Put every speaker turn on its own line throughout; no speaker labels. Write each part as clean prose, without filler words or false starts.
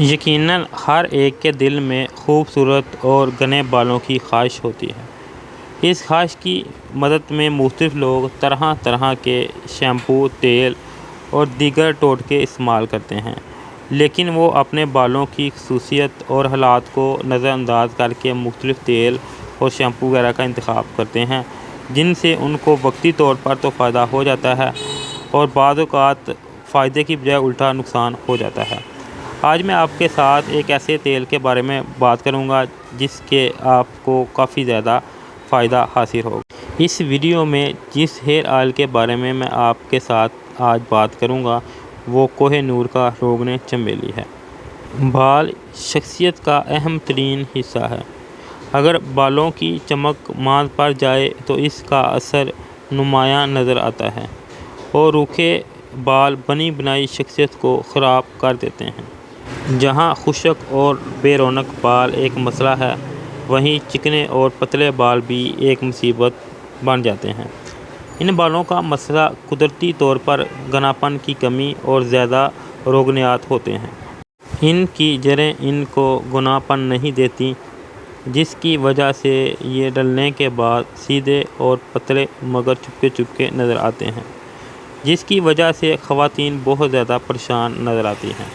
یقیناً ہر ایک کے دل میں خوبصورت اور گھنے بالوں کی خواہش ہوتی ہے۔ اس خواہش کی مدد میں مختلف لوگ طرح طرح کے شیمپو، تیل اور دیگر ٹوٹکے استعمال کرتے ہیں، لیکن وہ اپنے بالوں کی خصوصیت اور حالات کو نظر انداز کر کے مختلف تیل اور شیمپو وغیرہ کا انتخاب کرتے ہیں، جن سے ان کو وقتی طور پر تو فائدہ ہو جاتا ہے اور بعض اوقات فائدے کی بجائے الٹا نقصان ہو جاتا ہے۔ آج میں آپ کے ساتھ ایک ایسے تیل کے بارے میں بات کروں گا جس کے آپ کو کافی زیادہ فائدہ حاصل ہوگا۔ اس ویڈیو میں جس ہیئر آئل کے بارے میں آپ کے ساتھ آج بات کروں گا وہ کوہ نور کا روغن چنبیلی ہے۔ بال شخصیت کا اہم ترین حصہ ہے۔ اگر بالوں کی چمک ماند پڑ جائے تو اس کا اثر نمایاں نظر آتا ہے اور روکھے بال بنی بنائی شخصیت کو خراب کر دیتے ہیں۔ جہاں خشک اور بے رونق بال ایک مسئلہ ہے، وہیں چکنے اور پتلے بال بھی ایک مصیبت بن جاتے ہیں۔ ان بالوں کا مسئلہ قدرتی طور پر گھنا پن کی کمی اور زیادہ روغنیات ہوتے ہیں۔ ان کی جڑیں ان کو گھنا پن نہیں دیتیں، جس کی وجہ سے یہ ڈلنے کے بعد سیدھے اور پتلے مگر چپکے نظر آتے ہیں، جس کی وجہ سے خواتین بہت زیادہ پریشان نظر آتی ہیں۔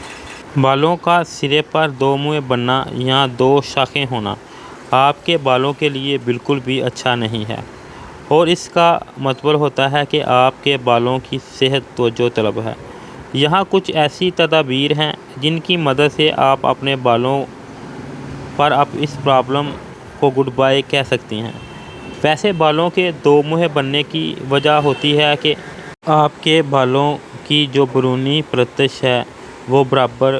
بالوں کا سرے پر دو منہ بننا یا دو شاخیں ہونا آپ کے بالوں کے لیے بالکل بھی اچھا نہیں ہے اور اس کا مطلب ہوتا ہے کہ آپ کے بالوں کی صحت توجہ طلب ہے۔ یہاں کچھ ایسی تدابیر ہیں جن کی مدد سے آپ اپنے بالوں پر اس پرابلم کو گڈ بائے کہہ سکتی ہیں۔ ویسے بالوں کے دو منہ بننے کی وجہ ہوتی ہے کہ آپ کے بالوں کی جو بیرونی پرتش ہے وہ برابر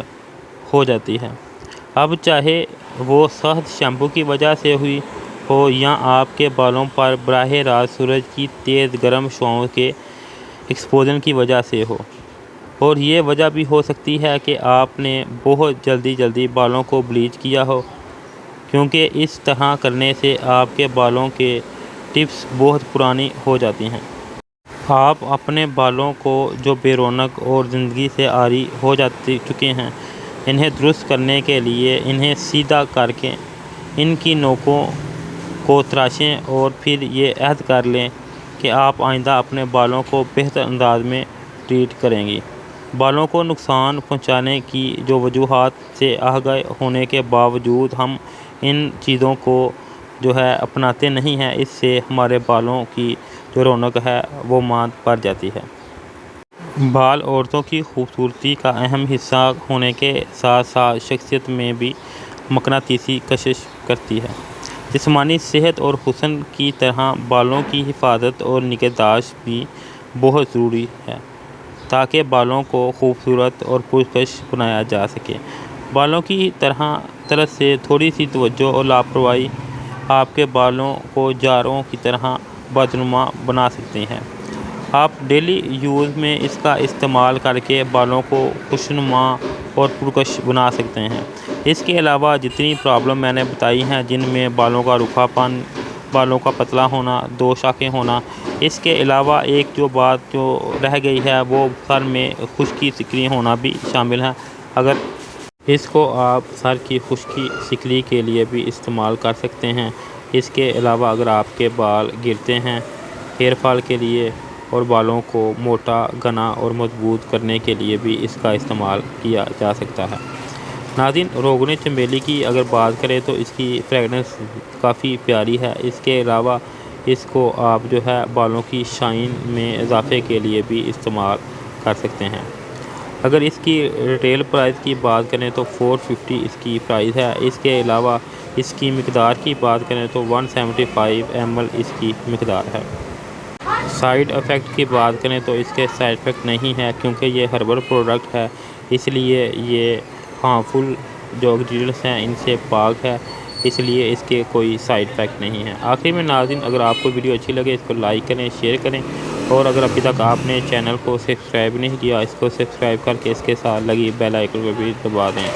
ہو جاتی ہے۔ اب چاہے وہ سخت شیمپو کی وجہ سے ہوئی ہو یا آپ کے بالوں پر براہ راست سورج کی تیز گرم شعاؤں کے ایکسپوژر کی وجہ سے ہو، اور یہ وجہ بھی ہو سکتی ہے کہ آپ نے بہت جلدی بالوں کو بلیچ کیا ہو، کیونکہ اس طرح کرنے سے آپ کے بالوں کے ٹپس بہت پرانی ہو جاتی ہیں۔ آپ اپنے بالوں کو جو بے رونق اور زندگی سے عاری ہو چکے ہیں، انہیں درست کرنے کے لیے انہیں سیدھا کر کے ان کی نوکوں کو تراشیں اور پھر یہ عہد کر لیں کہ آپ آئندہ اپنے بالوں کو بہتر انداز میں ٹریٹ کریں گی۔ بالوں کو نقصان پہنچانے کی جو وجوہات سے آگاہ ہونے کے باوجود ہم ان چیزوں کو اپناتے نہیں ہیں، اس سے ہمارے بالوں کی جو رونق ہے وہ ماند پڑ جاتی ہے۔ بال عورتوں کی خوبصورتی کا اہم حصہ ہونے کے ساتھ ساتھ شخصیت میں بھی مقناطیسی کشش کرتی ہے۔ جسمانی صحت اور حسن کی طرح بالوں کی حفاظت اور نگہداشت بھی بہت ضروری ہے تاکہ بالوں کو خوبصورت اور پرکش بنایا جا سکے۔ بالوں کی طرف سے تھوڑی سی توجہ اور لاپرواہی آپ کے بالوں کو جاروں کی طرح بدنما بنا سکتی ہے۔ آپ ڈیلی یوز میں اس کا استعمال کر کے بالوں کو خوشنما اور پرکش بنا سکتے ہیں۔ اس کے علاوہ جتنی پرابلم میں نے بتائی ہیں، جن میں بالوں کا روکھا پن، بالوں کا پتلا ہونا، دو شاخیں ہونا، اس کے علاوہ ایک بات رہ گئی ہے وہ سر میں خشکی سکری ہونا بھی شامل ہے۔ اگر اس کو آپ سر کی خشکی سکری کے لیے بھی استعمال کر سکتے ہیں۔ اس کے علاوہ اگر آپ کے بال گرتے ہیں ہیئر فال کے لیے اور بالوں کو موٹا، گھنا اور مضبوط کرنے کے لیے بھی اس کا استعمال کیا جا سکتا ہے۔ ناظرین، روغن چنبیلی کی اگر بات کریں تو اس کی فریگرنس کافی پیاری ہے۔ اس کے علاوہ اس کو آپ بالوں کی شائن میں اضافے کے لیے بھی استعمال کر سکتے ہیں۔ اگر اس کی ریٹیل پرائس کی بات کریں تو 450 اس کی پرائس ہے۔ اس کے علاوہ اس کی مقدار کی بات کریں تو 175 ml اس کی مقدار ہے۔ سائیڈ ایفیکٹ کی بات کریں تو اس کے سائیڈ ایفیکٹ نہیں ہے، کیونکہ یہ ہربل پروڈکٹ ہے، اس لیے یہ ہارمفل جو انگریڈینٹس ہیں ان سے پاک ہے، اس لیے اس کے کوئی سائیڈ ایفیکٹ نہیں ہے۔ آخر میں ناظرین، اگر آپ کو ویڈیو اچھی لگے اس کو لائک کریں، شیئر کریں، اور اگر ابھی تک آپ نے چینل کو سبسکرائب نہیں کیا اس کو سبسکرائب کر کے اس کے ساتھ لگی بیل آئیکن کو بھی دبا دیں۔